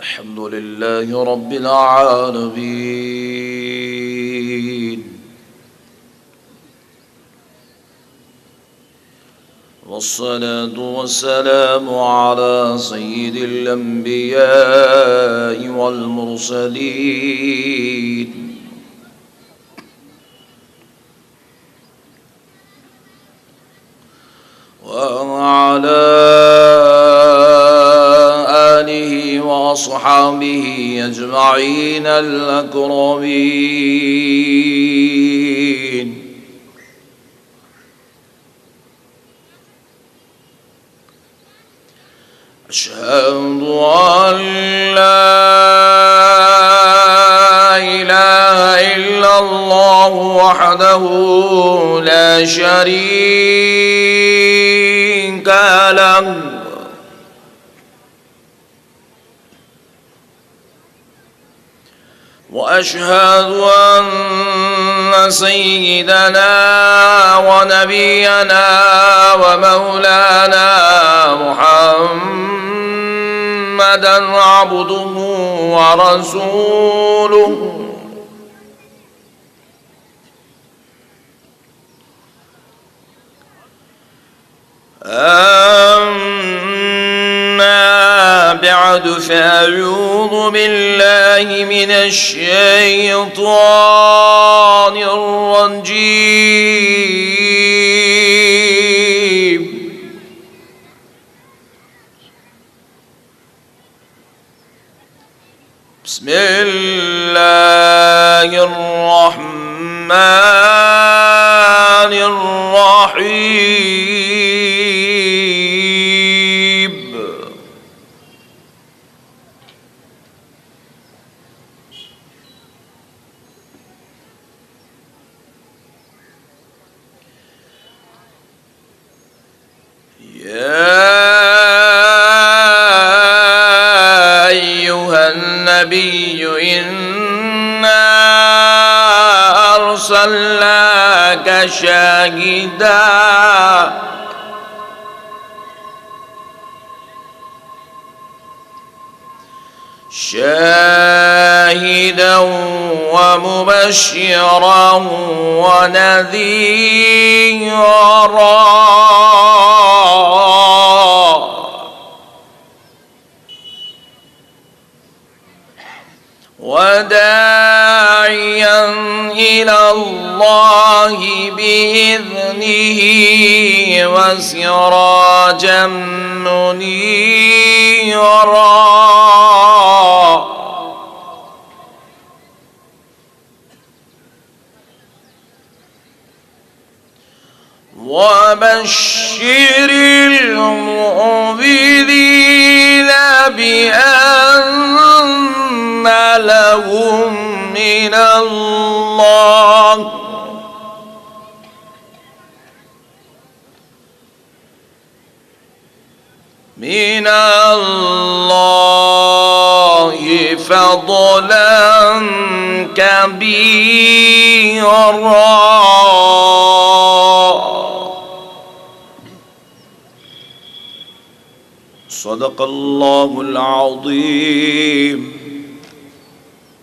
الحمد لله رب العالمين، والصلاة والسلام على سيد الأنبياء والمرسلين، وعلى آله وأصحابه أجمعين الأكرمين. أشهد أن لا إله إلا الله وحده لا شريك له، وأشهد أن سيدنا ونبينا ومولانا محمدًا عبده ورسوله، أما بعد فأعوذ بالله من الشيطان الرجيم. بسم الله الرحمن الرحيم. النبي إنا أرسلناك شاهدا ومبشرا ونذيرا وداعيا إلى الله بإذنه وسراجا منيرا. وبشر المؤمنين بأن لهم من الله فضلا كبيرا. صدق الله العظيم،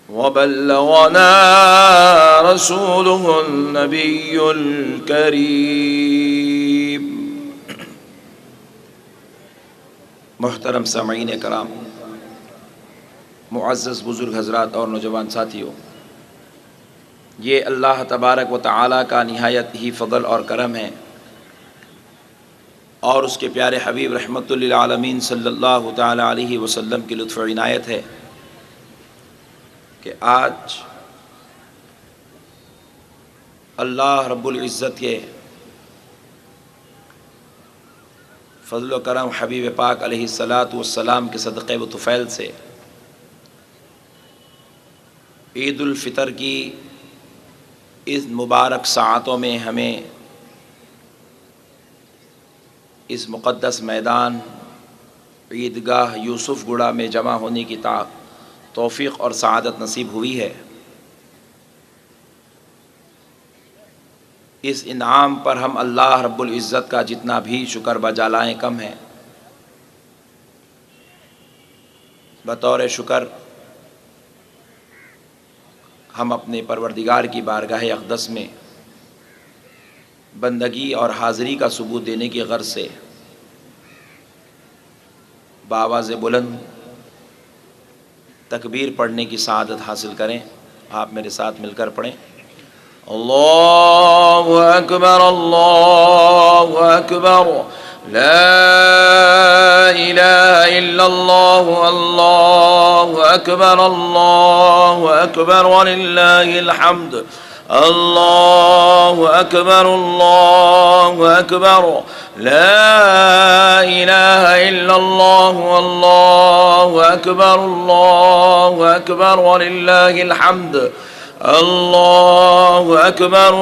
وبلغنا رسوله النبي الكريم. محترم سامعین کرام، معزز بزرگ حضرات اور نوجوان ساتھیوں، یہ اللہ تبارک و تعالیٰ کا نہایت ہی فضل اور کرم ہے، اور اس کے پیارے حبیب رحمت للعالمین صلی اللہ تعالیٰ علیہ وسلم کی لطف و عنایت ہے کہ آج اللہ رب العزت کے فضل و کرم حبیب پاک علیہ السلام کے صدقے و طفیل سے عید الفطر کی اس مبارک ساعتوں میں ہمیں اس مقدس میدان عیدگاہ یوسف گڑا میں جمع ہونے کی توفیق اور سعادت نصیب ہوئی ہے۔ اس انعام پر ہم اللہ رب العزت کا جتنا بھی شکر بجا لائیں کم ہے۔ بطور شکر ہم اپنے پروردگار کی بارگاہ اقدس میں بندگی اور حاضری کا ثبوت دینے کی غرض سے بآواز بلند تکبیر پڑھنے کی سعادت حاصل کریں۔ آپ میرے ساتھ مل کر پڑھیں، اللہ اکبر اللہ اکبر لا الہ الا اللہ اللہ اکبر وللہ الحمد اللہ اکبر لا الہ الا اللہ اللہ اکبر وللہ الحمد اللہ اکبر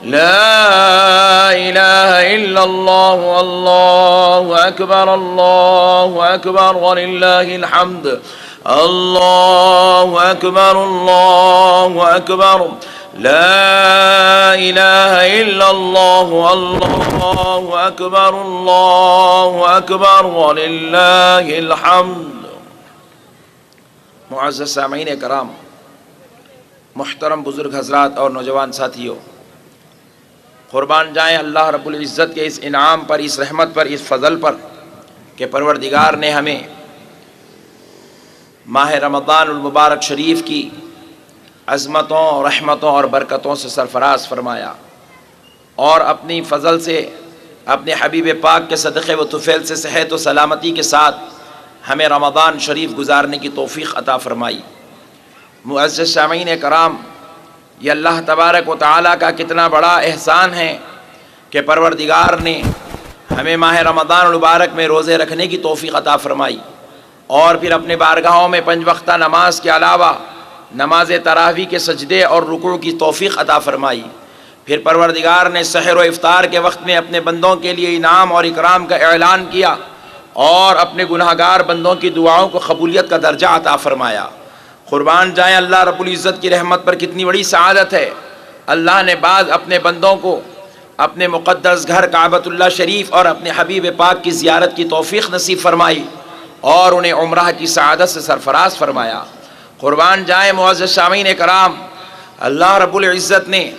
لا الہ الا اللہ اللہ اکبر وللہ الحمد اللہ اکبر لا الہ الا اللہ اللہ اکبر وللہ الحمد۔ معزز سامعین کرام، محترم بزرگ حضرات اور نوجوان ساتھیوں، قربان جائیں اللہ رب العزت کے اس انعام پر، اس رحمت پر، اس فضل پر کہ پروردگار نے ہمیں ماہ رمضان المبارک شریف کی عظمتوں، رحمتوں اور برکتوں سے سرفراز فرمایا، اور اپنی فضل سے، اپنے حبیب پاک کے صدقے و طفیل سے صحت و سلامتی کے ساتھ ہمیں رمضان شریف گزارنے کی توفیق عطا فرمائی۔ معزز سامعین کرام، یہ اللہ تبارک و تعالیٰ کا کتنا بڑا احسان ہے کہ پروردگار نے ہمیں ماہ رمضان المبارک میں روزے رکھنے کی توفیق عطا فرمائی، اور پھر اپنے بارگاہوں میں 5 وقتہ نماز کے علاوہ نماز تراویح کے سجدے اور رکوع کی توفیق عطا فرمائی۔ پھر پروردگار نے سحر و افطار کے وقت میں اپنے بندوں کے لیے انعام اور اکرام کا اعلان کیا، اور اپنے گناہگار بندوں کی دعاؤں کو قبولیت کا درجہ عطا فرمایا۔ قربان جائیں اللہ رب العزت کی رحمت پر کتنی بڑی سعادت ہے۔ اللہ نے بعض اپنے بندوں کو اپنے مقدس گھر کعبۃ اللہ شریف اور اپنے حبیب پاک کی زیارت کی توفیق نصیب فرمائی، اور انہیں عمرہ کی سعادت سے سرفراز فرمایا۔ قربان جائیں معزز سامعین کرام، اللہ رب العزت نے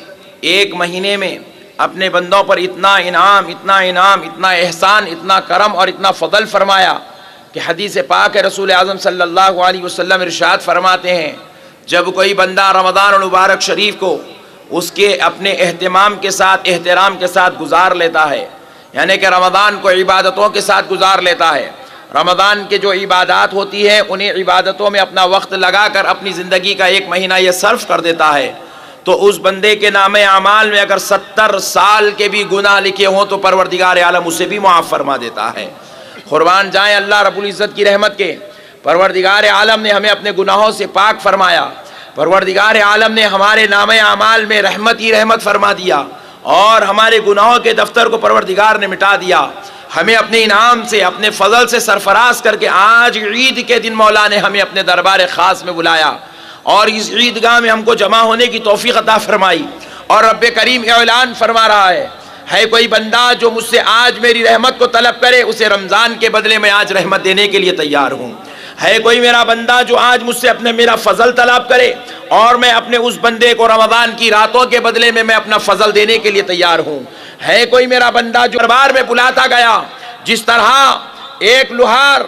ایک مہینے میں اپنے بندوں پر اتنا انعام، اتنا احسان، اتنا کرم اور اتنا فضل فرمایا کہ حدیث پاک ہے، رسول اعظم صلی اللہ علیہ وسلم ارشاد فرماتے ہیں، جب کوئی بندہ رمضان المبارک شریف کو اس کے اپنے اہتمام کے ساتھ، احترام کے ساتھ گزار لیتا ہے، یعنی کہ رمضان کو عبادتوں کے ساتھ گزار لیتا ہے، رمضان کے جو عبادات ہوتی ہیں انہیں عبادتوں میں اپنا وقت لگا کر اپنی زندگی کا 1 مہینہ یہ صرف کر دیتا ہے، تو اس بندے کے نام اعمال میں اگر 70 سال کے بھی گناہ لکھے ہوں تو پروردگار عالم اسے بھی معاف فرما دیتا ہے۔ قربان جائیں اللہ رب العزت کی رحمت کے، پروردگار عالم نے ہمیں اپنے گناہوں سے پاک فرمایا، پروردگار عالم نے ہمارے نام اعمال میں رحمت ہی رحمت فرما دیا، اور ہمارے گناہوں کے دفتر کو پروردگار نے مٹا دیا، ہمیں اپنے انعام سے، اپنے فضل سے سرفراز کر کے آج عید کے دن مولا نے ہمیں اپنے دربار خاص میں بلایا، اور اس عیدگاہ میں ہم کو جمع ہونے کی توفیق عطا فرمائی، اور رب کریم اعلان فرما رہا ہے کوئی بندہ جو مجھ سے آج میری رحمت کو طلب کرے، اسے رمضان کے بدلے میں آج رحمت دینے کے لیے تیار ہوں۔ ہے کوئی میرا بندہ جو آج مجھ سے اپنے میرا فضل طلب کرے، اور میں اپنے اس بندے کو رمضان کی راتوں کے بدلے میں اپنا فضل دینے کے لیے تیار ہوں۔ ہے کوئی میرا بندہ جو دربار میں بلاتا گیا، جس طرح ایک لوہار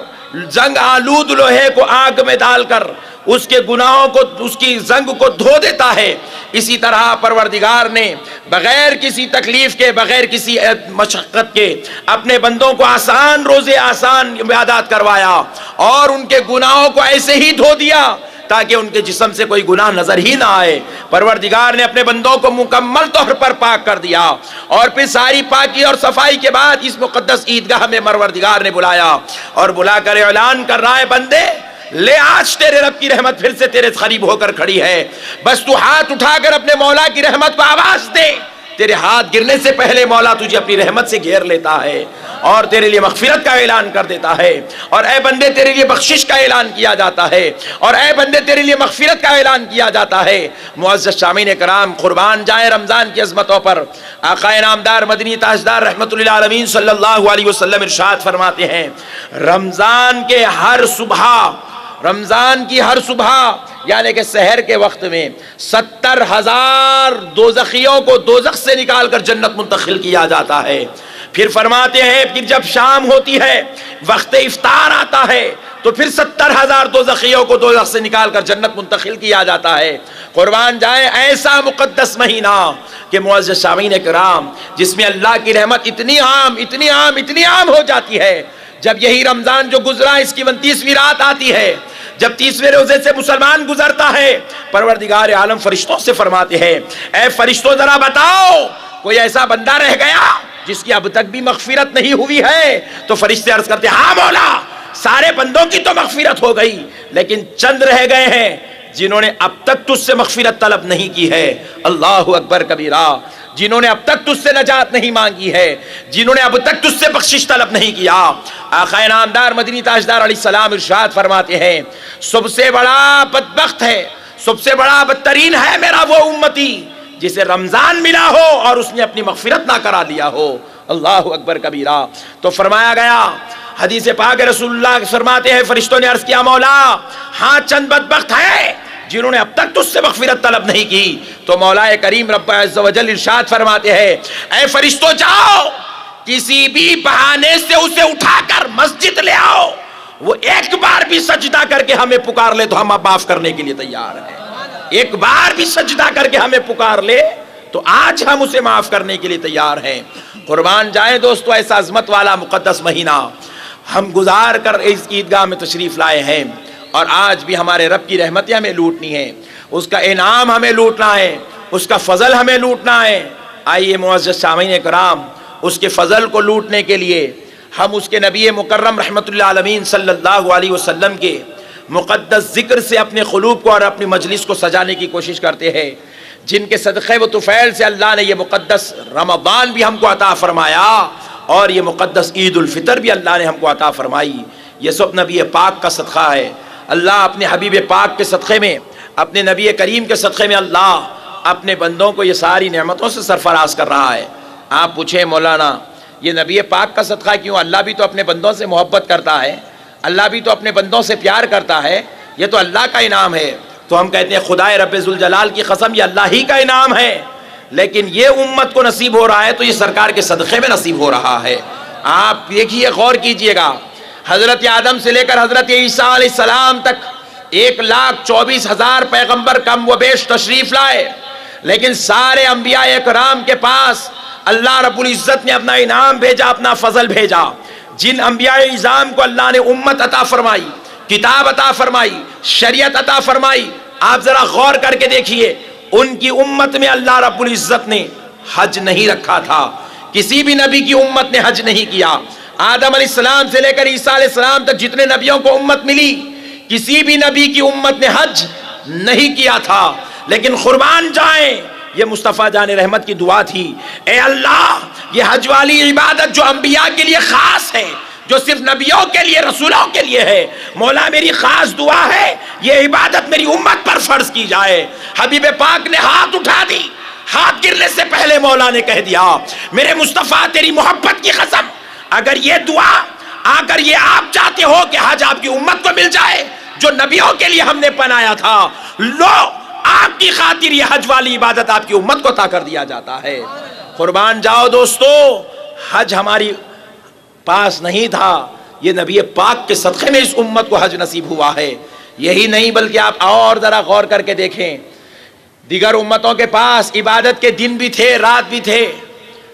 زنگ آلود لوہے کو آگ میں ڈال کر اس کے گناہوں کو، اس کی زنگ کو دھو دیتا ہے، اسی طرح پروردگار نے بغیر کسی تکلیف کے، بغیر کسی مشقت کے اپنے بندوں کو آسان روزے، آسان عبادات کروایا، اور ان کے گناہوں کو ایسے ہی دھو دیا تاکہ ان کے جسم سے کوئی گناہ نظر ہی نہ آئے۔ پروردگار نے اپنے بندوں کو مکمل طور پر پاک کر دیا، اور پھر ساری پاکی اور صفائی کے بعد اس مقدس عیدگاہ میں پروردگار نے بلایا، اور بلا کر اعلان کر رہا ہے، بندے لے، آج تیرے رب کی رحمت پھر سے تیرے قریب ہو کر کھڑی ہے، بس تو ہاتھ اٹھا کر اپنے مولا کی رحمت کو آواز دے، تیرے ہاتھ گرنے سے پہلے مولا تجھے اپنی رحمت سے گھیر لیتا ہے اور تیرے لیے مغفرت کا اعلان کر دیتا ہے، اور اے بندے تیرے لیے بخشش کا اعلان کیا جاتا ہے، اور اے بندے تیرے لیے مغفرت کا اعلان کیا جاتا ہے۔ معزز سامعین کرام، قربان جائیں رمضان کی عظمتوں پر، آقا نامدار مدنی تاجدار رحمت اللہ العالمین صلی اللہ علیہ وسلم ارشاد فرماتے ہیں، رمضان کی ہر صبح یعنی کہ سحر کے وقت میں 70,000 دوزخیوں کو دوزخ سے نکال کر جنت منتقل کیا جاتا ہے۔ پھر فرماتے ہیں کہ جب شام ہوتی ہے، وقت افطار آتا ہے، تو پھر 70,000 دوزخیوں کو دوزخ سے نکال کر جنت منتقل کیا جاتا ہے۔ قربان جائے ایسا مقدس مہینہ کہ معزز سامعین کرام، جس میں اللہ کی رحمت اتنی عام ہو جاتی ہے۔ جب یہی رمضان جو گزرا اس کی 29ویں رات آتی ہے، جب 30ویں روزے سے مسلمان گزرتا ہے، پروردگار عالم فرشتوں سے فرماتے ہیں، اے فرشتوں ذرا بتاؤ کوئی ایسا بندہ رہ گیا جس کی اب تک بھی مغفرت نہیں ہوئی ہے؟ تو فرشتے عرض کرتے ہیں، ہاں مولا، سارے بندوں کی تو مغفرت ہو گئی، لیکن چند رہ گئے ہیں جنہوں نے اب تک تجھ سے مغفرت طلب نہیں کی ہے۔ اللہ اکبر کبیرہ، جنہوں نے اب تک تجھ سے نجات نہیں مانگی ہے، جنہوں نے اب تک تجھ سے بخشش طلب نہیں کیا۔ آقا نامدار مدنی تاجدار علیہ السلام ارشاد فرماتے ہیں، سب سے بڑا بدبخت ہے، سب سے بڑا بدترین ہے میرا وہ امتی جسے رمضان ملا ہو اور اس نے اپنی مغفرت نہ کرا لیا ہو۔ اللہ اکبر کبیرہ۔ تو فرمایا گیا، حدیث پاک رسول اللہ فرماتے ہیں، فرشتوں نے عرض کیا، مولا ہاں چند بدبخت ہیں جنہوں نے اب تک تجھ سے مغفرت طلب نہیں کی۔ تو مولا کریم رب عز و جل ارشاد فرماتے ہیں، اے فرشتوں جاؤ کسی بھی بہانے سے اسے اٹھا کر مسجد لے آؤ، وہ ایک بار بھی سجدہ کر کے ہمیں پکار لے تو ہم اب معاف کرنے کے لیے تیار ہیں۔ ایک بار بھی سجدہ کر کے ہمیں پکار لے تو آج ہم اسے معاف کرنے کے لیے تیار ہیں۔ قربان جائیں دوستو، ایسا عظمت والا مقدس مہینہ ہم گزار کر اس عیدگاہ میں تشریف لائے ہیں، اور آج بھی ہمارے رب کی رحمتیں ہمیں لوٹنی ہیں، اس کا انعام ہمیں لوٹنا ہے، اس کا فضل ہمیں لوٹنا ہے۔ آئیے معزز سامعین کرام، اس کے فضل کو لوٹنے کے لیے ہم اس کے نبی مکرم رحمت اللہ العالمین صلی اللہ علیہ وسلم کے مقدس ذکر سے اپنے قلوب کو اور اپنی مجلس کو سجانے کی کوشش کرتے ہیں، جن کے صدقے و طفیل سے اللہ نے یہ مقدس رمضان بھی ہم کو عطا فرمایا، اور یہ مقدس عید الفطر بھی اللہ نے ہم کو عطا فرمائی۔ یہ سب نبی پاک کا صدقہ ہے۔ اللہ اپنے حبیب پاک کے صدقے میں، اپنے نبی کریم کے صدقے میں اللہ اپنے بندوں کو یہ ساری نعمتوں سے سرفراز کر رہا ہے۔ آپ پوچھیں مولانا یہ نبی پاک کا صدقہ کیوں؟ اللہ بھی تو اپنے بندوں سے محبت کرتا ہے، اللہ بھی تو اپنے بندوں سے پیار کرتا ہے، یہ تو اللہ کا انعام ہے۔ تو ہم کہتے ہیں خدائے رب ذوالجلال کی قسم یہ اللہ ہی کا انعام ہے، لیکن یہ امت کو نصیب ہو رہا ہے تو یہ سرکار کے صدقے میں نصیب ہو رہا ہے۔ آپ دیکھیے، غور کیجئے گا، حضرت آدم سے لے کر حضرت عیسیٰ علیہ السلام تک 1,24,000 پیغمبر کم و بیش تشریف لائے، لیکن سارے انبیاء اکرام کے پاس اللہ رب العزت نے اپنا انعام بھیجا، اپنا فضل بھیجا۔ جن انبیاء اعظام کو اللہ نے امت عطا فرمائی، کتاب عطا فرمائی، شریعت عطا فرمائی، آپ ذرا غور کر کے دیکھیے، ان کی امت میں اللہ رب العزت نے حج نہیں رکھا تھا، کسی بھی نبی کی امت نے حج نہیں کیا۔ آدم علیہ السلام سے لے کر عیسیٰ علیہ السلام تک جتنے نبیوں کو امت ملی، کسی بھی نبی کی امت نے حج نہیں کیا تھا۔ لیکن قربان جائیں، یہ مصطفیٰ جان رحمت کی دعا تھی، اے اللہ یہ حج والی عبادت جو انبیاء کے لیے خاص ہے، جو صرف نبیوں کے لیے، رسولوں کے لیے ہے، مولا میری خاص دعا ہے یہ عبادت میری امت پر فرض کی جائے۔ حبیب پاک نے ہاتھ اٹھا دی، ہاتھ گرنے سے پہلے مولا نے کہہ دیا، میرے مصطفیٰ تیری محبت کی قسم، اگر یہ دعا اگر یہ آپ چاہتے ہو کہ حج آپ کی امت کو مل جائے جو نبیوں کے لیے ہم نے بنایا تھا، لو آپ کی خاطر یہ حج والی عبادت آپ کی امت کو عطا کر دیا جاتا ہے۔ قربان جاؤ دوستو، حج ہماری پاس نہیں تھا، یہ نبی پاک کے صدقے میں اس امت کو حج نصیب ہوا ہے۔ یہی نہیں بلکہ آپ اور ذرا غور کر کے دیکھیں، دیگر امتوں کے پاس عبادت کے دن بھی تھے، رات بھی تھے،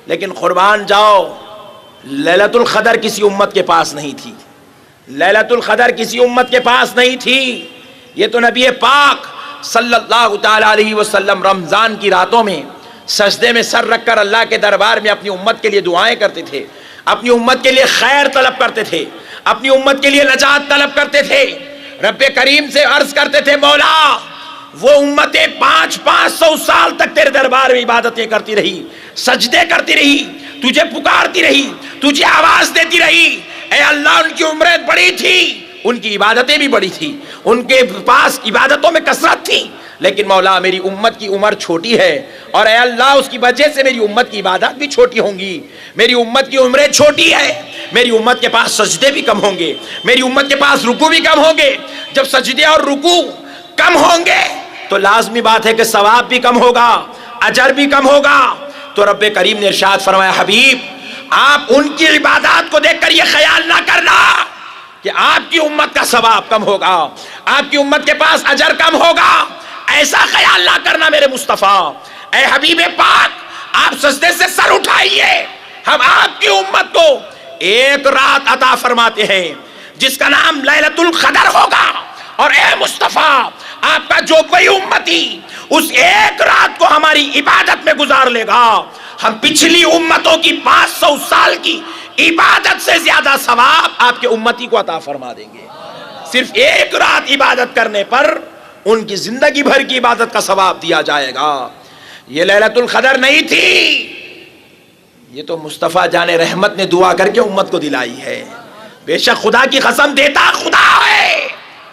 لیکن قربان جاؤ لیلۃ القدر کسی امت کے پاس نہیں تھی، لیلۃ القدر کسی امت کے پاس نہیں تھی۔ یہ تو نبی پاک صلی اللہ تعالی علیہ وسلم رمضان کی راتوں میں سجدے میں سر رکھ کر اللہ کے دربار میں اپنی امت کے لیے دعائیں کرتے تھے، اپنی امت کے لیے خیر طلب کرتے تھے، اپنی امت کے لیے نجات طلب کرتے تھے، رب کریم سے عرض کرتے تھے، مولا وہ امتیں 500 سال تک تیرے دربار میں عبادتیں کرتی رہی، سجدے کرتی رہی، تجھے پکارتی رہی، تجھے آواز دیتی رہی۔ اے اللہ، ان کی عمریں بڑی تھی، ان کی عبادتیں بھی بڑی تھی، ان کے پاس عبادتوں میں کثرت تھی، لیکن مولا میری امت کی عمر چھوٹی ہے، اور اے اللہ اس کی وجہ سے میری امت کی عبادت بھی چھوٹی ہوں گی، میری امت کی عمریں چھوٹی ہے، میری امت کے پاس سجدے بھی کم ہوں گے، میری امت کے پاس رکوع بھی کم ہوں گے۔ جب سجدے اور رکوع کم ہوں گے تو لازمی بات ہے کہ ثواب بھی کم ہوگا، اجر بھی کم ہوگا۔ تو رب کریم نے ارشاد فرمایا، حبیب آپ ان کی عبادات کو دیکھ کر یہ خیال نہ کرنا کہ آپ کی امت کا ثواب کم ہوگا، آپ کی امت کے پاس اجر کم ہوگا، ایسا خیال نہ کرنا میرے مصطفیٰ۔ اے حبیب پاک، آپ سجدے سے سر اٹھائیے، ہم آپ کی امت کو ایک رات عطا فرماتے ہیں جس کا نام لیلۃ القدر ہوگا، اور اے مصطفیٰ آپ کا جو کوئی امتی اس ایک رات کو ہماری عبادت میں گزار لے گا، ہم پچھلی امتوں کی 500 سال کی عبادت سے زیادہ ثواب آپ کے امتی کو عطا فرما دیں گے۔ صرف ایک رات عبادت کرنے پر ان کی زندگی بھر کی عبادت کا ثواب دیا جائے گا۔ یہ لیلۃ القدر نہیں تھی، یہ تو مصطفیٰ جان رحمت نے دعا کر کے امت کو دلائی ہے۔ بے شک خدا کی قسم دیتا خدا ہے،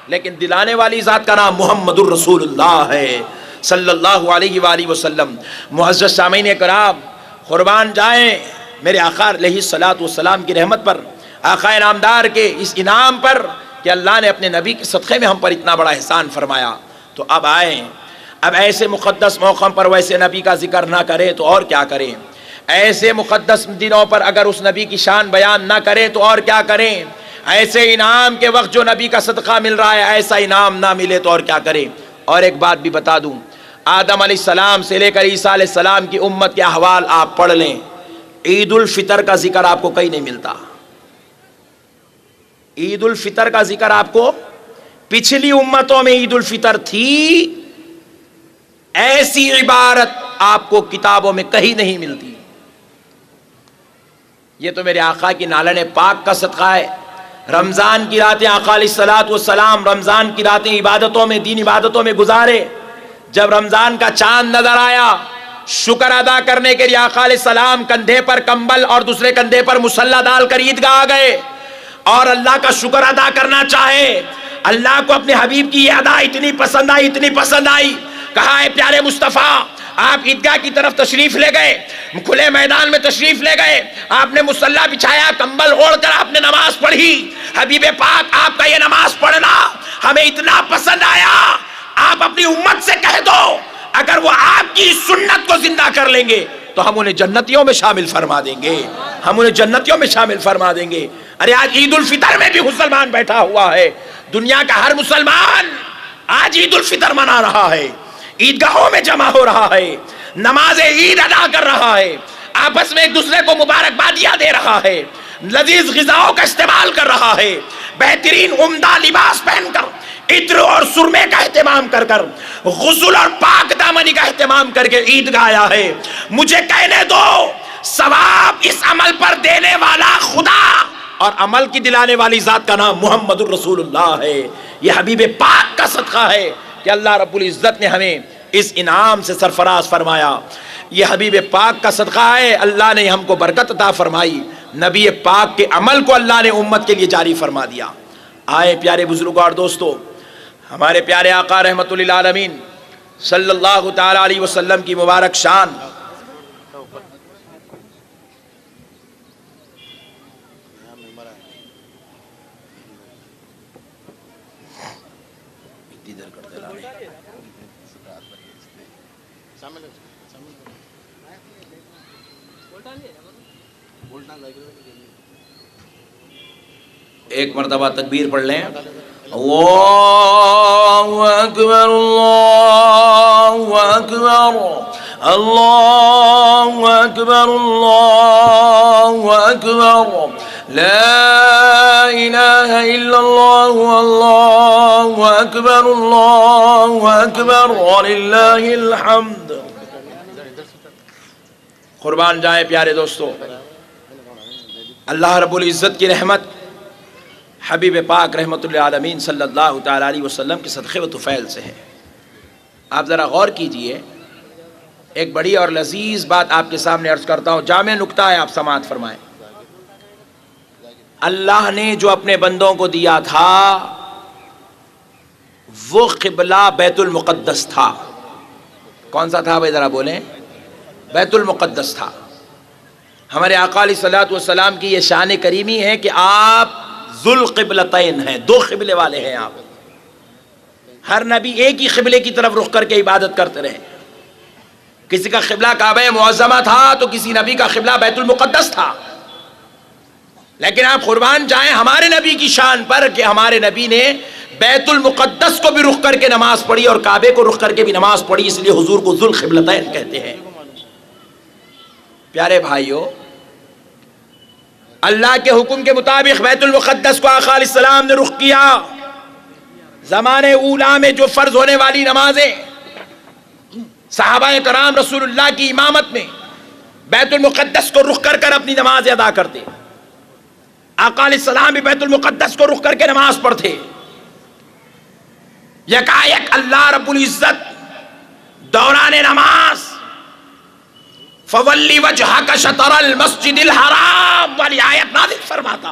لیکن دلانے والی ذات کا نام محمد الرسول اللہ ہے صلی اللہ علیہ وآلہ وسلم۔ معزز سامعین کرام، قربان جائیں میرے آقا علیہ الصلوۃ والسلام کی رحمت پر، آقا نامدار کے اس انعام پر کہ اللہ نے اپنے نبی کے صدقے میں ہم پر اتنا بڑا احسان فرمایا۔ تو اب آئیں، اب ایسے مقدس موقع پر ویسے نبی کا ذکر نہ کرے تو اور کیا کریں؟ ایسے مقدس دنوں پر اگر اس نبی کی شان بیان نہ کرے تو اور کیا کریں؟ ایسے انعام کے وقت جو نبی کا صدقہ مل رہا ہے ایسا انعام نہ ملے تو اور کیا کریں؟ اور ایک بات بھی بتا دوں، آدم علیہ السلام سے لے کر عیسیٰ علیہ السلام کی امت کے احوال آپ پڑھ لیں، عید الفطر کا ذکر آپ کو کہیں نہیں ملتا۔ عید الفطر کا ذکر آپ کو، پچھلی امتوں میں عید الفطر تھی، ایسی عبارت آپ کو کتابوں میں کہیں نہیں ملتی۔ یہ تو میرے آقا کی نالن پاک کا صدقہ ہے۔ رمضان کی راتیں آقا علیہ الصلوۃ والسلام رمضان کی راتیں عبادتوں میں، دین عبادتوں میں گزارے۔ جب رمضان کا چاند نظر آیا، شکر ادا کرنے کے لیے آقا علیہ السلام کندھے پر کمبل اور دوسرے کندھے پر مصلی ڈال کر عیدگاہ آ گئے اور اللہ کا شکر ادا کرنا چاہے۔ اللہ کو اپنے حبیب کی یہ ادا اتنی پسند آئی، اتنی پسند آئی، کہا ہے پیارے مصطفیٰ آپ عیدگاہ کی طرف تشریف لے گئے، کھلے میدان میں تشریف لے گئے، آپ نے مصلی بچھایا، کمبل اوڑھ کر آپ نے نماز پڑھی۔ حبیب پاک آپ کا یہ نماز پڑھنا ہمیں اتنا پسند آیا، آپ اپنی امت سے کہہ دو اگر وہ آپ کی سنت کو زندہ کر لیں گے تو ہم انہیں جنتیوں میں شامل فرما دیں گے، ہم انہیں جنتیوں میں شامل فرما دیں گے۔ ارے آج عید الفطر میں بھی مسلمان بیٹھا ہوا ہے، دنیا کا ہر مسلمان آج عید الفطر منا رہا ہے، عیدگاہوں میں جمع ہو رہا ہے، نماز عید ادا کر رہا ہے، آپس میں ایک دوسرے کو مبارکبادیاں دے رہا ہے، لذیذ غذاؤں کا استعمال کر رہا ہے، بہترین عمدہ لباس پہن کر، عطر اور سرمے کا اہتمام کر کر، غسل اور پاک دامنی کا اہتمام کر کے عیدگاہ آیا ہے۔ مجھے کہنے دو، ثواب اس عمل پر دینے والا خدا اور عمل کی دلانے والی ذات کا نام محمد الرسول اللہ ہے۔ یہ حبیب پاک کا صدقہ ہے کہ اللہ رب العزت نے ہمیں اس انعام سے سرفراز فرمایا۔ یہ حبیب پاک کا صدقہ ہے، اللہ نے ہم کو برکت عطا فرمائی، نبی پاک کے عمل کو اللہ نے امت کے لیے جاری فرما دیا۔ آئے پیارے بزرگوں اور دوستو، ہمارے پیارے آقا رحمت للعالمین صلی اللہ تعالی علیہ وسلم کی مبارک شان ایک مرتبہ تکبیر پڑھ لیں، اللہ اکبر اللہ اکبر اللہ اکبر اللہ اکبر لا الہ الا اللہ اللہ اکبر اللہ اکبر وللہ الحمد۔ قربان جائیں پیارے دوستو، اللہ رب العزت کی رحمت حبیب پاک رحمت للعالمین صلی اللہ تعالی علیہ وسلم کے صدقے و طفیل سے ہے۔ آپ ذرا غور کیجئے، ایک بڑی اور لذیذ بات آپ کے سامنے عرض کرتا ہوں، جامع نکتہ ہے، آپ سماعت فرمائیں۔ اللہ نے جو اپنے بندوں کو دیا تھا وہ قبلہ بیت المقدس تھا۔ کون سا تھا بھائی ذرا بولیں؟ بیت المقدس تھا۔ ہمارے آقا علیہ الصلوۃ والسلام کی یہ شان کریمی ہے کہ آپ ذو القبلتین ہیں، دو قبلے والے ہیں آپ۔ ہر نبی ایک ہی قبلے کی طرف رخ کر کے عبادت کرتے رہے۔ کسی کا قبلہ کعبہ معظمہ تھا تو کسی نبی کا قبلہ بیت المقدس تھا، لیکن آپ قربان جائیں ہمارے نبی کی شان پر کہ ہمارے نبی نے بیت المقدس کو بھی رخ کر کے نماز پڑھی اور کعبے کو رخ کر کے بھی نماز پڑھی، اس لیے حضور کو ذو القبلتین کہتے ہیں۔ پیارے بھائیو، اللہ کے حکم کے مطابق بیت المقدس کو آقا علیہ السلام نے رخ کیا۔ زمانے اولا میں جو فرض ہونے والی نمازیں صحابہ کرام رسول اللہ کی امامت میں بیت المقدس کو رخ کر کر اپنی نماز ادا کرتے، آقا علیہ السلام بھی بیت المقدس کو رخ کر کے نماز پڑھتے۔ یکایک اللہ رب العزت دوران نماز فَوَلِّ وَجْهَكَ شَطْرَ الْمَسْجِدِ الْحَرَامِ والی آیت نازل فرماتا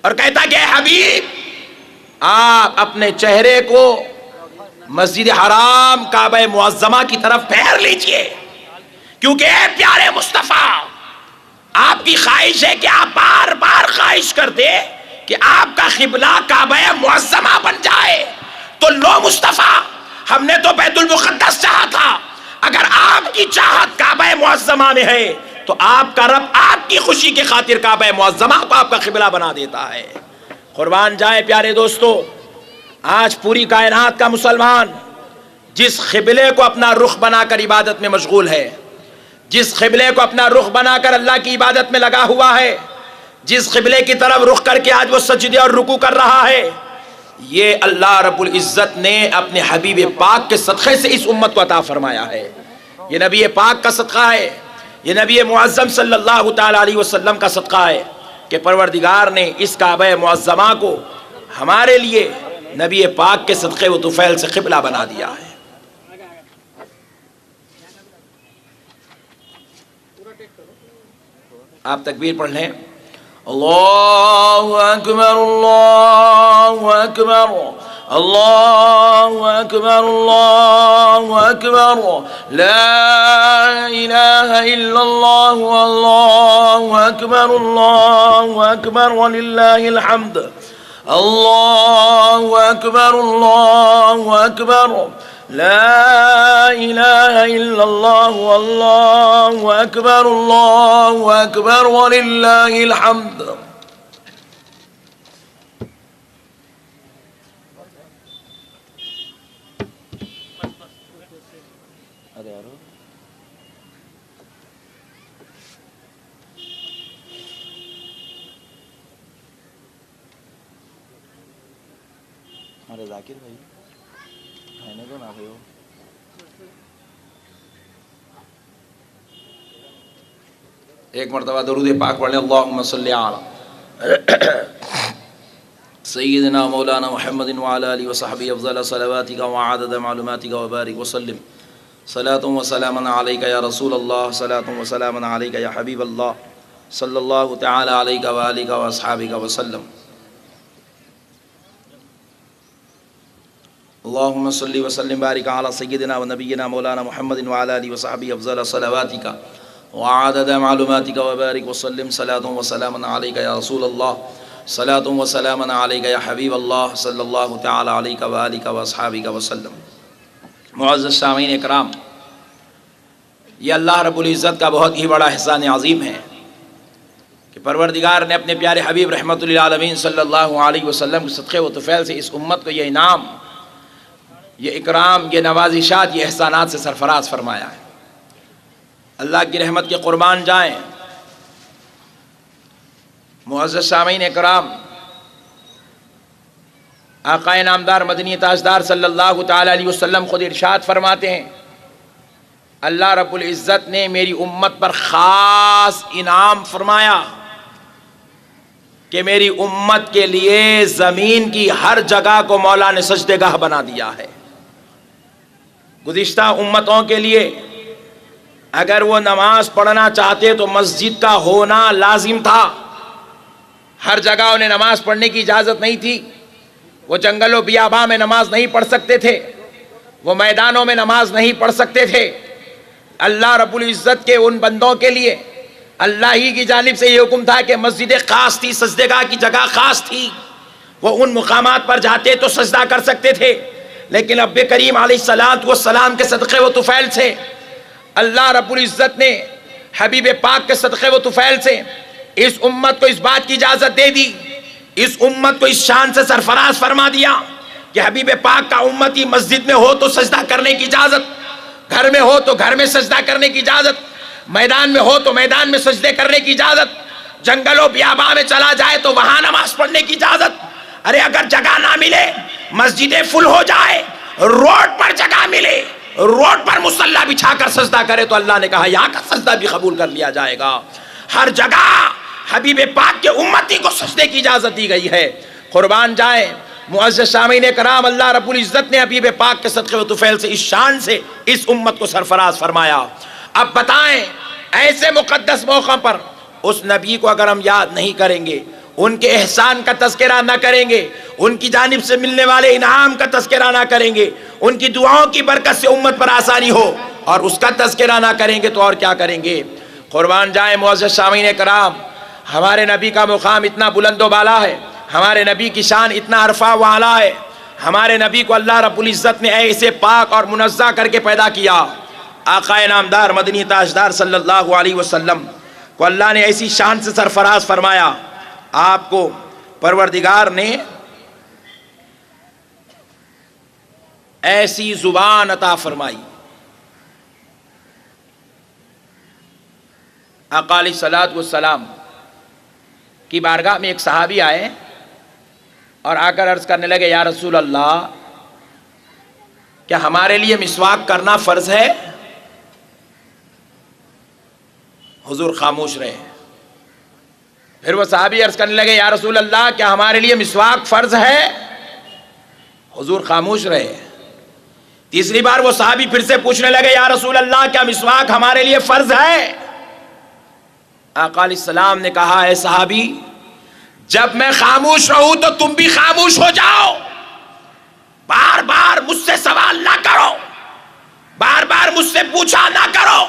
اور کہتا کہ اے حبیب آپ اپنے چہرے کو مسجد حرام کعبہ معظمہ کی طرف پھیر لیجئے، کیونکہ اے پیارے مصطفیٰ آپ کی خواہش ہے کہ آپ بار بار خواہش کرتے کہ آپ کا قبلہ کعبہ معظمہ بن جائے، تو لو مصطفیٰ ہم نے تو بیت المقدس چاہا تھا، اگر آپ کی چاہت کعبہ معظمہ میں ہے تو آپ کا رب آپ کی خوشی کے خاطر کعبہ معظمہ کو آپ کا قبلہ بنا دیتا ہے۔ قربان جائے پیارے دوستو، آج پوری کائنات کا مسلمان جس قبلے کو اپنا رخ بنا کر عبادت میں مشغول ہے، جس قبلے کو اپنا رخ بنا کر اللہ کی عبادت میں لگا ہوا ہے، جس قبلے کی طرف رخ کر کے آج وہ سجدے اور رکوع کر رہا ہے، یہ اللہ رب العزت نے اپنے حبیب پاک کے صدقے سے اس امت کو عطا فرمایا ہے۔ یہ نبی پاک کا صدقہ ہے، یہ نبی معظم صلی اللہ تعالی علیہ وسلم کا صدقہ ہے کہ پروردگار نے اس کعبہ معظمہ کو ہمارے لیے نبی پاک کے صدقے و طفیل سے قبلہ بنا دیا ہے۔ آپ تکبیر پڑھ لیں، اللہ اکبر اللہ اکبر اللہ اکبر اللہ اکبر لا الہ الا اللہ اللہ اکبر وللہ الحمد اللہ اکبر لا الہ الا اللہ اللہ اکبر وللہ الحمد۔ ہمارے ذاکر بھائی کھانے کو نہ ہو۔ ایک مرتبہ درود پاک پڑھ لیں، اللہم صلی علی سیدنا مولانا محمد وعلی آلہ وصحبہ افضل صلواتک وعدد معلوماتک وبارک وسلم، صلاۃ و سلام علیک یا رسول اللہ، صلاۃ و سلام علیک یا حبیب اللہ، صلی اللہ تعالی علیک وآلہ واصحابہ وسلم۔ اللہم صلی وسلم بارک علی سیدنا و نبینا مولانا محمد وعلی آلہ وصحبہ افضل صلواتک وعدد معلوماتک وبارک وسلم، صلاۃ و سلام علیک یا رسول اللہ، صلاۃ و سلام علیک یا حبیب اللہ، صلی اللہ تعالی علیہ وآلہ واصحابہ وسلم۔ معزز سامعین اکرام، یہ اللہ رب العزت کا بہت ہی بڑا احسان عظیم ہے کہ پروردگار نے اپنے پیارے حبیب رحمت للعالمین صلی اللہ علیہ وسلم کے صدقے و طفیل سے اس امت کو یہ انعام، یہ اکرام، یہ نوازشات، یہ احسانات سے سرفراز فرمایا ہے۔ اللہ کی رحمت کے قربان جائیں معزز سامعین اکرام، آقا نامدار مدنی تاجدار صلی اللہ تعالی علیہ وسلم خود ارشاد فرماتے ہیں، اللہ رب العزت نے میری امت پر خاص انعام فرمایا کہ میری امت کے لیے زمین کی ہر جگہ کو مولا نے سجدہ گاہ بنا دیا ہے۔ گزشتہ امتوں کے لیے اگر وہ نماز پڑھنا چاہتے تو مسجد کا ہونا لازم تھا. ہر جگہ انہیں نماز پڑھنے کی اجازت نہیں تھی. وہ جنگل و بیاباں میں نماز نہیں پڑھ سکتے تھے, وہ میدانوں میں نماز نہیں پڑھ سکتے تھے. اللہ رب العزت کے ان بندوں کے لیے اللہ ہی کی جانب سے یہ حکم تھا کہ مسجد خاص تھی, سجدے گاہ کی جگہ خاص تھی, وہ ان مقامات پر جاتے تو سجدہ کر سکتے تھے. لیکن نبی کریم علیہ الصلوۃ والسلام کے صدقے و طفیل سے اللہ رب العزت نے حبیب پاک کے صدقے و طفیل سے اس امت کو اس بات کی اجازت دے دی, اس امت کو اس شان سے سرفراز فرما دیا کہ حبیب پاک کا امتی مسجد میں ہو تو سجدہ کرنے کی اجازت, گھر میں ہو تو گھر میں سجدہ کرنے کی اجازت, میدان میں ہو تو میدان میں سجدے کرنے کی اجازت, جنگل و بیاباں میں چلا جائے تو وہاں نماز پڑھنے کی اجازت. ارے اگر جگہ نہ ملے, مسجدیں فل ہو جائے, روڈ پر جگہ ملے, روڈ پر مصلی بچھا کر سجدہ کرے تو اللہ نے کہا یہاں کا سجدہ بھی قبول کر لیا جائے گا. ہر جگہ حبیب پاک کے امتی کو سجدے کی اجازت دی گئی ہے. قربان جائے معزز سامعین کرام, اللہ رب العزت نے حبیب پاک کے صدقے و طفیل سے اس شان سے اس امت کو سرفراز فرمایا. اب بتائیں ایسے مقدس موقع پر اس نبی کو اگر ہم یاد نہیں کریں گے, ان کے احسان کا تذکرہ نہ کریں گے, ان کی جانب سے ملنے والے انعام کا تذکرہ نہ کریں گے, ان کی دعاؤں کی برکت سے امت پر آسانی ہو, اور اس کا تذکرہ نہ کریں گے تو اور کیا کریں گے. قربان جائیں معزز سامعین کرام, ہمارے نبی کا مقام اتنا بلند و بالا ہے, ہمارے نبی کی شان اتنا عرفہ و اعلیٰ ہے. ہمارے نبی کو اللہ رب العزت نے ایسے پاک اور منزہ کر کے پیدا کیا. آقا نامدار مدنی تاجدار صلی اللہ علیہ وسلم کو اللہ نے ایسی شان سے سرفراز فرمایا. آپ کو پروردگار نے ایسی زبان عطا فرمائی. آقا علیہ الصلوۃ والسلام کی بارگاہ میں ایک صحابی آئے اور آ کر عرض کرنے لگے یا رسول اللہ, کیا ہمارے لیے مسواک کرنا فرض ہے؟ حضور خاموش رہے. پھر وہ صحابی عرض کرنے لگے یا رسول اللہ کیا ہمارے لیے مسواک فرض ہے؟ حضور خاموش رہے. تیسری بار وہ صحابی پھر سے پوچھنے لگے یا رسول اللہ کیا مسواک ہمارے لیے فرض ہے؟ آقا علیہ السلام نے کہا اے صحابی, جب میں خاموش رہوں تو تم بھی خاموش ہو جاؤ, بار بار مجھ سے سوال نہ کرو, بار بار مجھ سے پوچھا نہ کرو.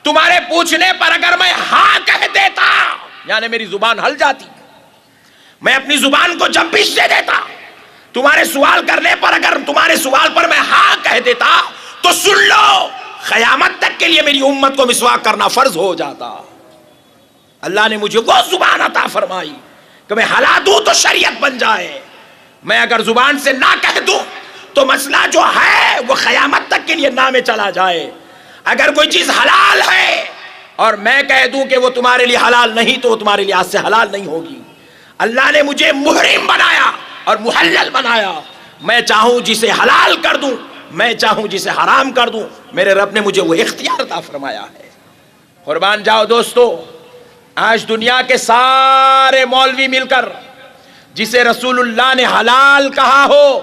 تمہارے پوچھنے پر اگر میں ہاں کہہ دیتا یعنی میری زبان ہل جاتی, میں اپنی زبان کو جنبش دے دیتا, تمہارے سوال کرنے پر اگر تمہارے سوال پر میں ہاں کہہ دیتا تو سن لو, قیامت تک کے لیے میری امت کو مسواک کرنا فرض ہو جاتا. اللہ نے مجھے وہ زبان عطا فرمائی کہ میں ہلا دوں تو شریعت بن جائے, میں اگر زبان سے نہ کہہ دوں تو مسئلہ جو ہے وہ قیامت تک کے لیے نامے چلا جائے. اگر کوئی چیز حلال ہے اور میں کہہ دوں کہ وہ تمہارے لیے حلال نہیں تو وہ تمہارے لیے آج سے حلال نہیں ہوگی. اللہ نے مجھے محرم بنایا اور محلل بنایا, میں چاہوں جسے حلال کر دوں, میں چاہوں جسے حرام کر دوں, میرے رب نے مجھے وہ اختیار عطا فرمایا ہے. قربان جاؤ دوستو, آج دنیا کے سارے مولوی مل کر جسے رسول اللہ نے حلال کہا ہو,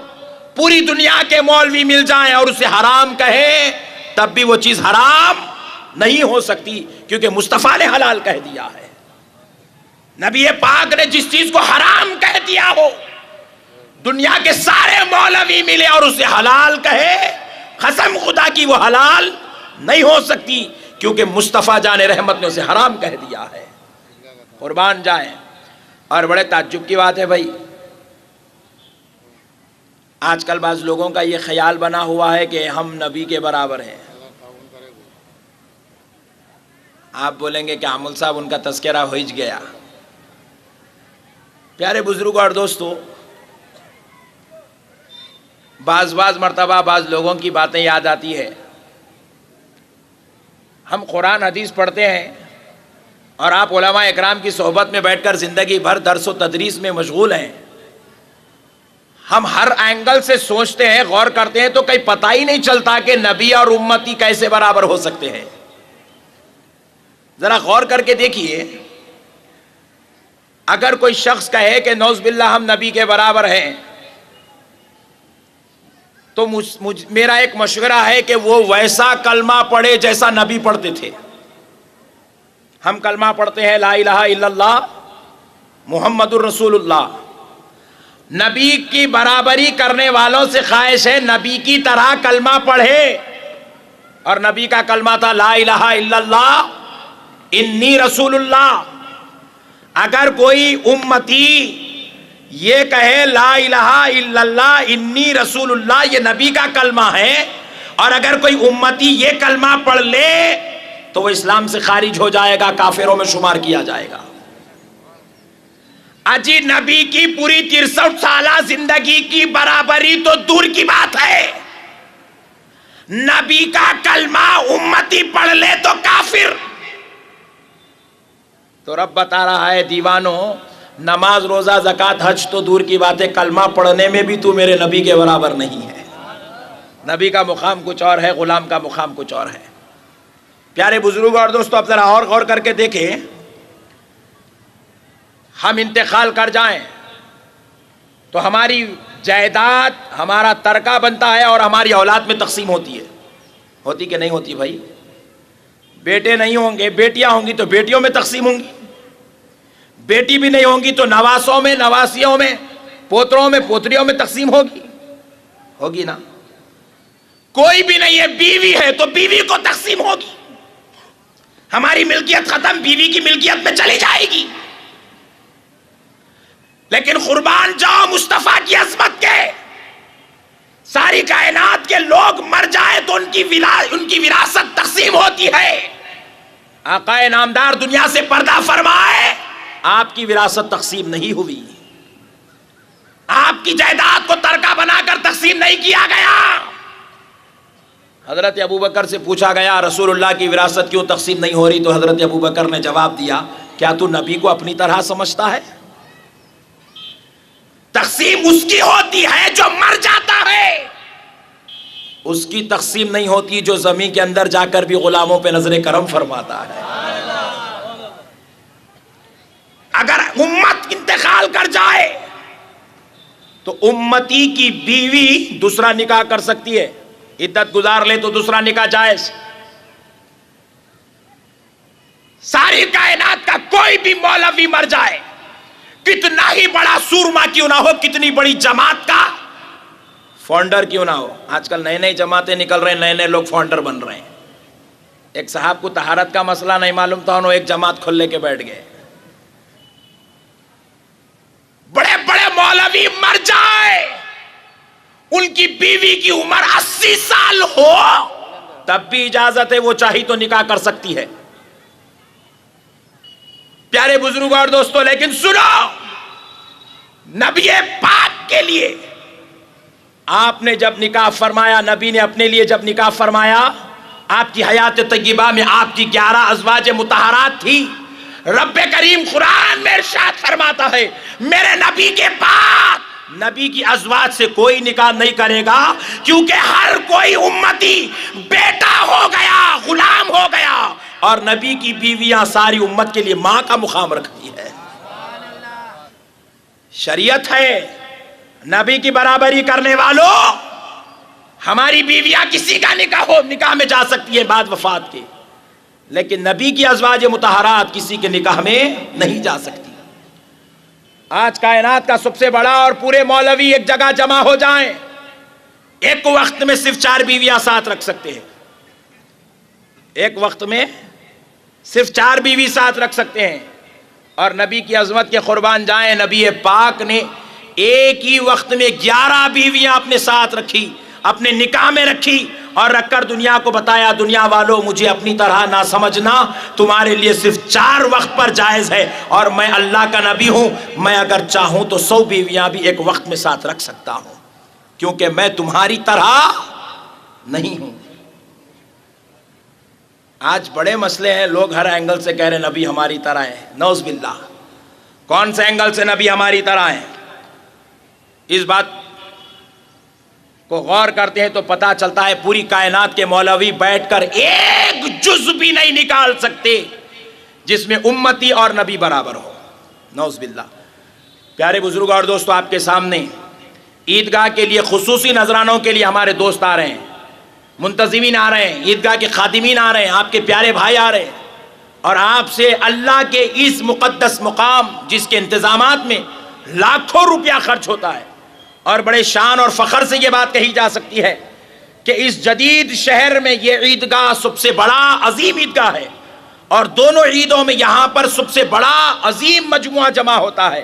پوری دنیا کے مولوی مل جائیں اور اسے حرام کہیں, تب بھی وہ چیز حرام نہیں ہو سکتی, کیونکہ مصطفیٰ نے حلال کہہ دیا ہے. نبی پاک نے جس چیز کو حرام کہہ دیا ہو, دنیا کے سارے مولوی ملے اور اسے حلال کہے, قسم خدا کی وہ حلال نہیں ہو سکتی, کیونکہ مصطفیٰ جان رحمت نے اسے حرام کہہ دیا ہے. قربان جائیں. اور بڑے تعجب کی بات ہے بھائی, آج کل بعض لوگوں کا یہ خیال بنا ہوا ہے کہ ہم نبی کے برابر ہیں. آپ بولیں گے کہ عامل صاحب ان کا تذکرہ ہو ہی گیا. پیارے بزرگوں اور دوستو, بعض مرتبہ بعض لوگوں کی باتیں یاد آتی ہے. ہم قرآن حدیث پڑھتے ہیں اور آپ علماء اکرام کی صحبت میں بیٹھ کر زندگی بھر درس و تدریس میں مشغول ہیں. ہم ہر اینگل سے سوچتے ہیں, غور کرتے ہیں, تو کہیں پتہ ہی نہیں چلتا کہ نبی اور امتی کیسے برابر ہو سکتے ہیں. ذرا غور کر کے دیکھیے, اگر کوئی شخص کہے کہ نعوذ باللہ ہم نبی کے برابر ہیں, تو میرا ایک مشورہ ہے کہ وہ ویسا کلمہ پڑھے جیسا نبی پڑھتے تھے. ہم کلمہ پڑھتے ہیں لا الہ الا اللہ محمد الرسول اللہ. نبی کی برابری کرنے والوں سے خواہش ہے نبی کی طرح کلمہ پڑھے. اور نبی کا کلمہ تھا لا الہ الا اللہ انی رسول اللہ. اگر کوئی امتی یہ کہے لا الہ الا اللہ انی رسول اللہ، یہ نبی کا کلمہ ہے، اور اگر کوئی امتی یہ کلمہ پڑھ لے تو وہ اسلام سے خارج ہو جائے گا، کافروں میں شمار کیا جائے گا. اجی نبی کی پوری 63 سالہ زندگی کی برابری تو دور کی بات ہے، نبی کا کلمہ امتی پڑھ لے تو کافر. تو رب بتا رہا ہے دیوانوں، نماز روزہ زکوٰۃ حج تو دور کی بات ہے، کلمہ پڑھنے میں بھی تو میرے نبی کے برابر نہیں ہے. نبی کا مقام کچھ اور ہے، غلام کا مقام کچھ اور ہے. پیارے بزرگ اور دوستو، اب ذرا اور غور کر کے دیکھیں، ہم انتقال کر جائیں تو ہماری جائیداد ہمارا ترکہ بنتا ہے اور ہماری اولاد میں تقسیم ہوتی ہے. ہوتی کہ نہیں ہوتی بھائی؟ بیٹے نہیں ہوں گے، بیٹیاں ہوں گی تو بیٹیوں میں تقسیم ہوں گی. بیٹی بھی نہیں ہوں گی تو نواسوں میں، نواسیوں میں، پوتروں میں، پوتریوں میں تقسیم ہوگی نا. کوئی بھی نہیں ہے، بیوی ہے تو بیوی کو تقسیم ہوگی. ہماری ملکیت ختم، بیوی کی ملکیت میں چلی جائے گی. لیکن قربان جاؤ مصطفیٰ کی عظمت کے، ساری کائنات کے لوگ مر جائے تو ان کی وراثت تقسیم ہوتی ہے. آقا نامدار دنیا سے پردہ فرمائے، آپ کی وراثت تقسیم نہیں ہوئی، آپ کی جائیداد کو ترکہ بنا کر تقسیم نہیں کیا گیا. حضرت ابوبکر سے پوچھا گیا رسول اللہ کی وراثت کیوں تقسیم نہیں ہو رہی؟ تو حضرت ابوبکر نے جواب دیا، کیا تو نبی کو اپنی طرح سمجھتا ہے؟ تقسیم اس کی ہوتی ہے جو مر جاتا ہے، اس کی تقسیم نہیں ہوتی جو زمین کے اندر جا کر بھی غلاموں پہ نظر کرم فرماتا ہے. اگر امت انتقال کر جائے تو امتی کی بیوی دوسرا نکاح کر سکتی ہے، عدت گزار لے تو دوسرا نکاح جائز. ساری کائنات کا کوئی بھی مولوی مر جائے، کتنا ہی بڑا سورما کیوں نہ ہو، کتنی بڑی جماعت کا فاؤنڈر کیوں نہ ہو. آج کل نئے نئے جماعتیں نکل رہے ہیں، نئے نئے لوگ فاؤنڈر بن رہے ہیں. ایک صاحب کو طہارت کا مسئلہ نہیں معلوم تھا، انہوں ایک جماعت کھول لے کے بیٹھ گئے. بڑے بڑے مولوی مر جائے، ان کی بیوی کی عمر 80 سال ہو تب بھی اجازت ہے، وہ چاہی تو نکاح کر سکتی ہے. پیارے بزرگ اور دوستو، لیکن سنو، نبی پاک کے لیے آپ نے جب نکاح فرمایا، نبی نے اپنے لیے جب نکاح فرمایا، آپ کی حیات طیبہ میں آپ کی 11 ازواج مطہرات تھی. رب کریم قرآن میں ارشاد فرماتا ہے، میرے نبی کے پاک نبی کی ازواج سے کوئی نکاح نہیں کرے گا، کیونکہ ہر کوئی امتی بیٹا ہو گیا، غلام ہو گیا، اور نبی کی بیویاں ساری امت کے لیے ماں کا مقام رکھتی ہے. شریعت ہے، نبی کی برابری کرنے والوں، ہماری بیویاں کسی کا نکاح میں جا سکتی ہے بعد وفات کے، لیکن نبی کی ازواج مطہرات کسی کے نکاح میں نہیں جا سکتی. آج کائنات کا سب سے بڑا اور پورے مولوی ایک جگہ جمع ہو جائیں، ایک وقت میں صرف 4 بیویاں ساتھ رکھ سکتے ہیں. ایک وقت میں صرف 4 بیوی ساتھ رکھ سکتے ہیں. اور نبی کی عظمت کے قربان جائیں، نبی پاک نے ایک ہی وقت میں 11 بیویاں اپنے ساتھ رکھی، اپنے نکاح میں رکھی، اور رکھ کر دنیا کو بتایا، دنیا والوں مجھے اپنی طرح نہ سمجھنا، تمہارے لیے صرف 4 وقت پر جائز ہے، اور میں اللہ کا نبی ہوں، میں اگر چاہوں تو 100 بیویاں بھی ایک وقت میں ساتھ رکھ سکتا ہوں، کیونکہ میں تمہاری طرح نہیں ہوں. آج بڑے مسئلے ہیں، لوگ ہر اینگل سے کہہ رہے ہیں نبی ہماری طرح ہے. نعوذ باللہ. کون سے اینگل سے نبی ہماری طرح ہے؟ اس بات کو غور کرتے ہیں تو پتا چلتا ہے پوری کائنات کے مولوی بیٹھ کر ایک جز بھی نہیں نکال سکتے جس میں امتی اور نبی برابر ہو. نعوذ باللہ. پیارے بزرگ اور دوستو، آپ کے سامنے عیدگاہ کے لیے خصوصی نذرانوں کے لیے ہمارے دوست آ رہے ہیں، منتظمین آ رہے ہیں، عیدگاہ کے خادمین آ رہے ہیں، آپ کے پیارے بھائی آ رہے ہیں، اور آپ سے اللہ کے اس مقدس مقام جس کے انتظامات میں لاکھوں روپیہ خرچ ہوتا ہے، اور بڑے شان اور فخر سے یہ بات کہی جا سکتی ہے کہ اس جدید شہر میں یہ عیدگاہ سب سے بڑا عظیم عیدگاہ ہے، اور دونوں عیدوں میں یہاں پر سب سے بڑا عظیم مجموعہ جمع ہوتا ہے،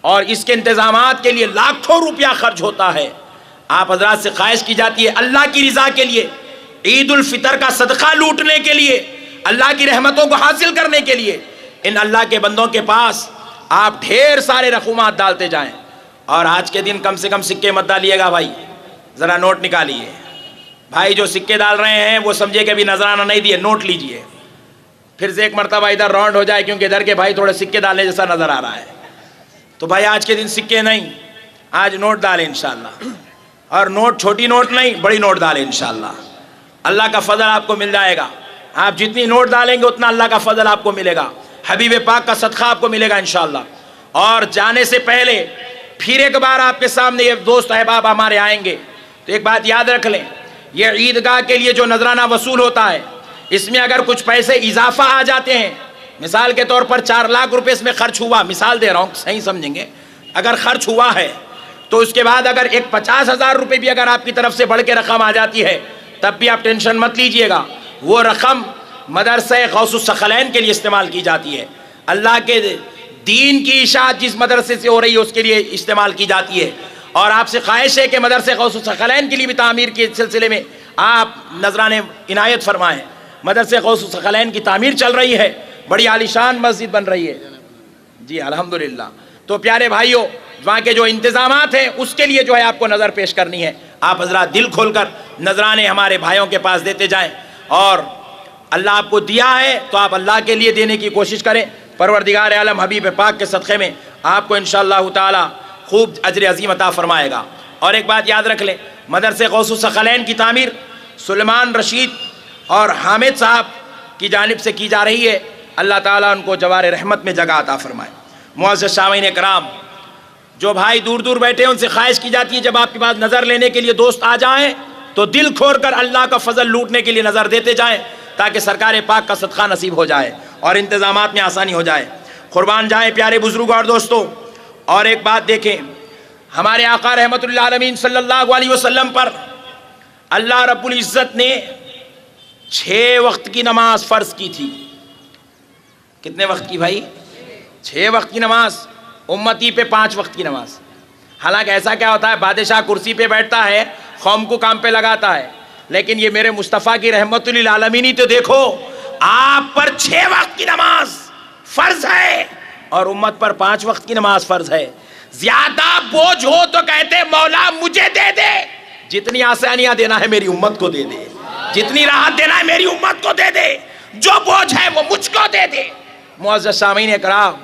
اور اس کے انتظامات کے لیے لاکھوں روپیہ خرچ ہوتا ہے۔ آپ حضرات سے خواہش کی جاتی ہے اللہ کی رضا کے لیے، عید الفطر کا صدقہ لوٹنے کے لیے، اللہ کی رحمتوں کو حاصل کرنے کے لیے ان اللہ کے بندوں کے پاس آپ ڈھیر سارے رقومات ڈالتے جائیں، اور آج کے دن کم سے کم سکے مت ڈالیے گا بھائی، ذرا نوٹ نکالیے بھائی، جو سکے ڈال رہے ہیں وہ سمجھے کہ ابھی نذرانہ نہیں دیے، نوٹ لیجئے، پھر سے ایک مرتبہ ادھر راؤنڈ ہو جائے، کیونکہ ادھر کے بھائی تھوڑے سکے ڈالنے جیسا نظر آ رہا ہے، تو بھائی آج کے دن سکے نہیں، آج نوٹ ڈالیں انشاءاللہ، اور نوٹ چھوٹی نوٹ نہیں، بڑی نوٹ ڈالیں انشاءاللہ، اللہ کا فضل آپ کو مل جائے گا، آپ جتنی نوٹ ڈالیں گے اتنا اللہ کا فضل آپ کو ملے گا، حبیب پاک کا صدقہ آپ کو ملے گا انشاءاللہ۔ اور جانے سے پہلے پھر ایک بار آپ کے سامنے یہ دوست احباب ہمارے آئیں گے، تو ایک بات یاد رکھ لیں، یہ عیدگاہ کے لیے جو نذرانہ وصول ہوتا ہے، اس میں اگر کچھ پیسے اضافہ آ جاتے ہیں، مثال کے طور پر 4 لاکھ روپے اس میں خرچ ہوا، مثال دے رہا ہوں صحیح سمجھیں گے، اگر خرچ ہوا ہے تو اس کے بعد اگر ایک 50,000 روپے بھی اگر آپ کی طرف سے بڑھ کے رقم آ جاتی ہے، تب بھی آپ ٹینشن مت لیجئے گا، وہ رقم مدرسہ غوث الثقلین کے لیے استعمال کی جاتی ہے، اللہ کے دین کی اشاعت جس مدرسے سے ہو رہی ہے اس کے لیے استعمال کی جاتی ہے، اور آپ سے خواہش ہے کہ مدرسہ غوث الثقلین کے لیے بھی تعمیر کے سلسلے میں آپ نذرانے عنایت فرمائیں۔ مدرسہ غوث الثقلین کی تعمیر چل رہی ہے، بڑی عالیشان مسجد بن رہی ہے، جی الحمدللہ۔ تو پیارے بھائیوں، وہاں کے جو انتظامات ہیں اس کے لیے جو ہے آپ کو نظر پیش کرنی ہے، آپ حضرات دل کھول کر نذرانے ہمارے بھائیوں کے پاس دیتے جائیں، اور اللہ آپ کو دیا ہے تو آپ اللہ کے لیے دینے کی کوشش کریں، پروردگار عالم حبیب پاک کے صدقے میں آپ کو انشاءاللہ تعالی خوب اجر عظیم عطا فرمائے گا۔ اور ایک بات یاد رکھ لیں، مدرسہ غوث الثقلین کی تعمیر سلیمان رشید اور حامد صاحب کی جانب سے کی جا رہی ہے، اللہ تعالیٰ ان کو جوار رحمت میں جگہ عطا فرمائے۔ معزز سامعین کرام، جو بھائی دور دور بیٹھے ہیں ان سے خواہش کی جاتی ہے جب آپ کے پاس نظر لینے کے لیے دوست آ جائیں تو دل کھول کر اللہ کا فضل لوٹنے کے لیے نظر دیتے جائیں، تاکہ سرکار پاک کا صدقہ نصیب ہو جائے اور انتظامات میں آسانی ہو جائے۔ قربان جائیں پیارے بزرگوں اور دوستوں، اور ایک بات دیکھیں، ہمارے آقا رحمت اللہ عالمین صلی اللہ علیہ وسلم پر اللہ رب العزت نے 6 وقت کی نماز فرض کی تھی۔ کتنے وقت کی بھائی؟ 6 وقت کی نماز، امتی پہ 5 وقت کی نماز۔ حالانکہ ایسا کیا ہوتا ہے، بادشاہ کرسی پہ بیٹھتا ہے، قوم کو کام پہ لگاتا ہے، لیکن یہ میرے مصطفیٰ کی رحمت للعالمین تو دیکھو، آپ پر 6 وقت کی نماز فرض ہے اور امت پر 5 وقت کی نماز فرض ہے۔ زیادہ بوجھ ہو تو کہتے مولا مجھے دے دے، جتنی آسانیاں دینا ہے میری امت کو دے دے، جتنی راحت دینا ہے میری امت کو دے دے، جو بوجھ ہے وہ مجھ کو دے دے۔ معزز سامعین کرام،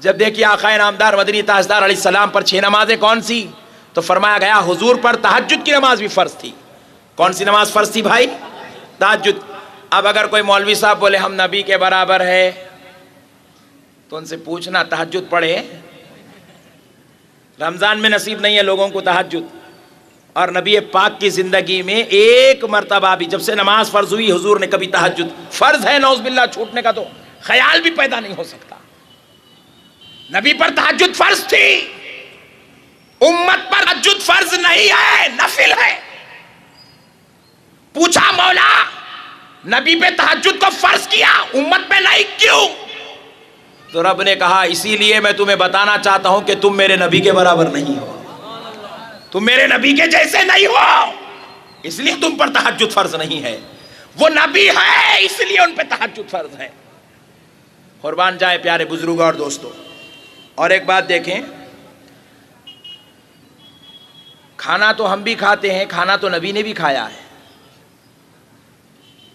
جب دیکھیے آقا نامدار مدنی تاجدار علیہ السلام پر 6 نمازیں کون سی، تو فرمایا گیا حضور پر تہجد کی نماز بھی فرض تھی۔ کون سی نماز فرض تھی بھائی؟ تہجد۔ اب اگر کوئی مولوی صاحب بولے ہم نبی کے برابر ہے تو ان سے پوچھنا تہجد پڑھے؟ رمضان میں نصیب نہیں ہے لوگوں کو تہجد، اور نبی پاک کی زندگی میں ایک مرتبہ بھی جب سے نماز فرض ہوئی حضور نے کبھی تہجد فرض ہے نعوذ باللہ چھوٹنے کا تو خیال بھی پیدا نہیں ہو سکتا۔ نبی پر تہجد فرض تھی، امت پر تہجد فرض نہیں ہے، نفل ہے۔ پوچھا مولا نبی پہ تہجد کو فرض کیا امت پہ نہیں کیوں؟ تو رب نے کہا اسی لیے میں تمہیں بتانا چاہتا ہوں کہ تم میرے نبی کے برابر نہیں ہو، تم میرے نبی کے جیسے نہیں ہو، اس لیے تم پر تہجد فرض نہیں ہے۔ وہ نبی ہے اس لیے ان پہ تہجد فرض ہے۔ قربان جائے پیارے بزرگوں اور دوستوں، اور ایک بات دیکھیں، کھانا تو ہم بھی کھاتے ہیں، کھانا تو نبی نے بھی کھایا ہے،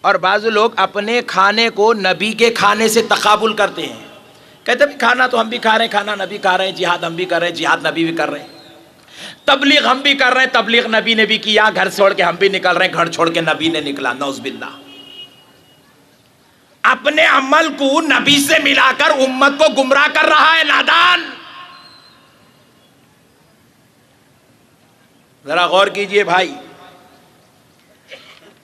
اور بعض لوگ اپنے کھانے کو نبی کے کھانے سے تقابل کرتے ہیں، کہتے ہیں کھانا تو ہم بھی کھا رہے ہیں، کھانا نبی کھا رہے ہیں، جہاد ہم بھی کر رہے ہیں، جہاد نبی بھی کر رہے ہیں، تبلیغ ہم بھی کر رہے ہیں، تبلیغ نبی نے بھی کیا، گھر چھوڑ کے ہم بھی نکل رہے ہیں، گھر چھوڑ کے نبی نے نکلا، نعوذ باللہ۔ اپنے عمل کو نبی سے ملا کر امت کو گمراہ کر رہا ہے نادان۔ ذرا غور کیجئے بھائی،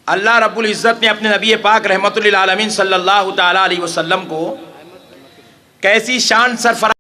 اللہ رب العزت نے اپنے نبی پاک رحمت للعالمین صلی اللہ تعالیٰ علیہ وسلم کو کیسی شان سرفراز